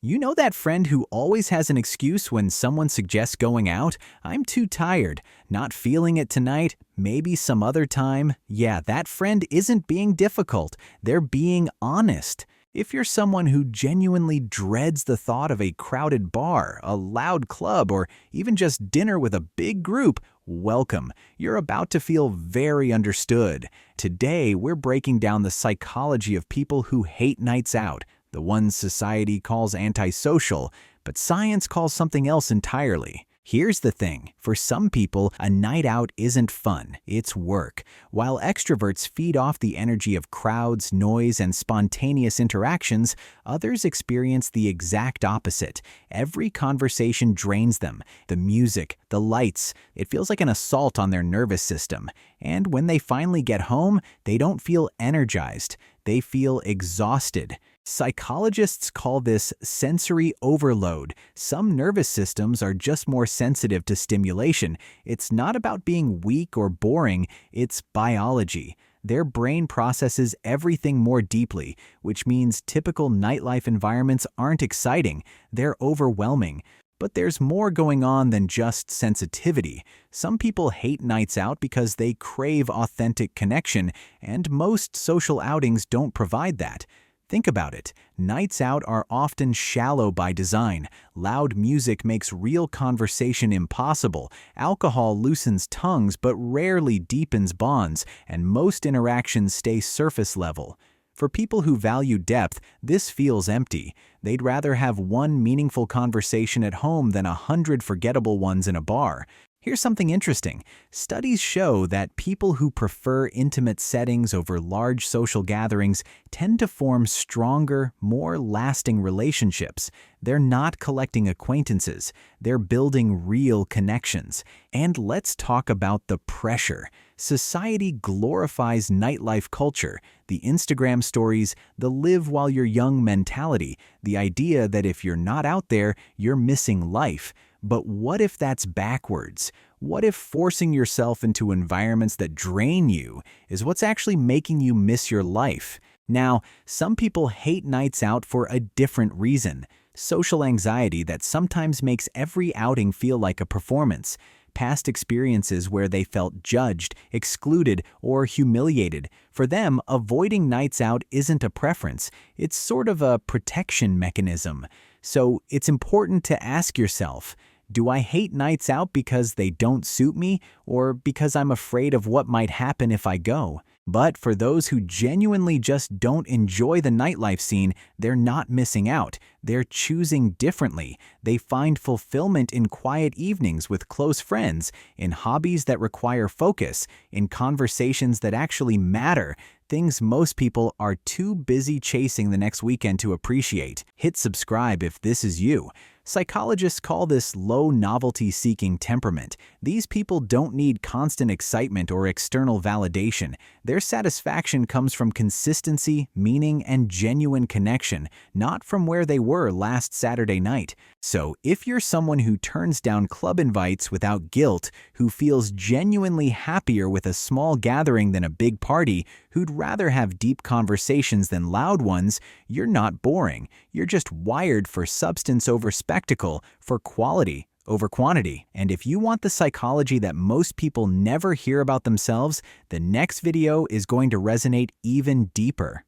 You know that friend who always has an excuse when someone suggests going out? I'm too tired, not feeling it tonight, maybe some other time. Yeah, that friend isn't being difficult. They're being honest. If you're someone who genuinely dreads the thought of a crowded bar, a loud club, or even just dinner with a big group, welcome. You're about to feel very understood. Today, we're breaking down the psychology of people who hate nights out, the ones society calls antisocial, but science calls something else entirely. Here's the thing, for some people, a night out isn't fun, it's work. While extroverts feed off the energy of crowds, noise, and spontaneous interactions, others experience the exact opposite. Every conversation drains them. The music, the lights, it feels like an assault on their nervous system. And when they finally get home, they don't feel energized. They feel exhausted. Psychologists call this sensory overload. Some nervous systems are just more sensitive to stimulation. It's not about being weak or boring, it's biology. Their brain processes everything more deeply, which means typical nightlife environments aren't exciting, they're overwhelming. But there's more going on than just sensitivity. Some people hate nights out because they crave authentic connection, and most social outings don't provide that. Think about it. Nights out are often shallow by design. Loud music makes real conversation impossible. Alcohol loosens tongues but rarely deepens bonds, and most interactions stay surface level. For people who value depth, this feels empty. They'd rather have one meaningful conversation at home than 100 forgettable ones in a bar. Here's something interesting. Studies show that people who prefer intimate settings over large social gatherings tend to form stronger, more lasting relationships. They're not collecting acquaintances, they're building real connections. And let's talk about the pressure. Society glorifies nightlife culture, the Instagram stories, the live while you're young mentality, the idea that if you're not out there, you're missing life. But what if that's backwards? What if forcing yourself into environments that drain you is what's actually making you miss your life? Now, some people hate nights out for a different reason. Social anxiety that sometimes makes every outing feel like a performance. Past experiences where they felt judged, excluded, or humiliated. For them, avoiding nights out isn't a preference. It's sort of a protection mechanism. So it's important to ask yourself, do I hate nights out because they don't suit me, or because I'm afraid of what might happen if I go? But for those who genuinely just don't enjoy the nightlife scene, they're not missing out. They're choosing differently. They find fulfillment in quiet evenings with close friends, in hobbies that require focus, in conversations that actually matter, things most people are too busy chasing the next weekend to appreciate. Hit subscribe if this is you. Psychologists call this low novelty-seeking temperament. These people don't need constant excitement or external validation. Their satisfaction comes from consistency, meaning, and genuine connection, not from where they were last Saturday night. So, if you're someone who turns down club invites without guilt, who feels genuinely happier with a small gathering than a big party, who'd rather have deep conversations than loud ones, you're not boring. You're just wired for substance over spectacle, for quality over quantity. And if you want the psychology that most people never hear about themselves, the next video is going to resonate even deeper.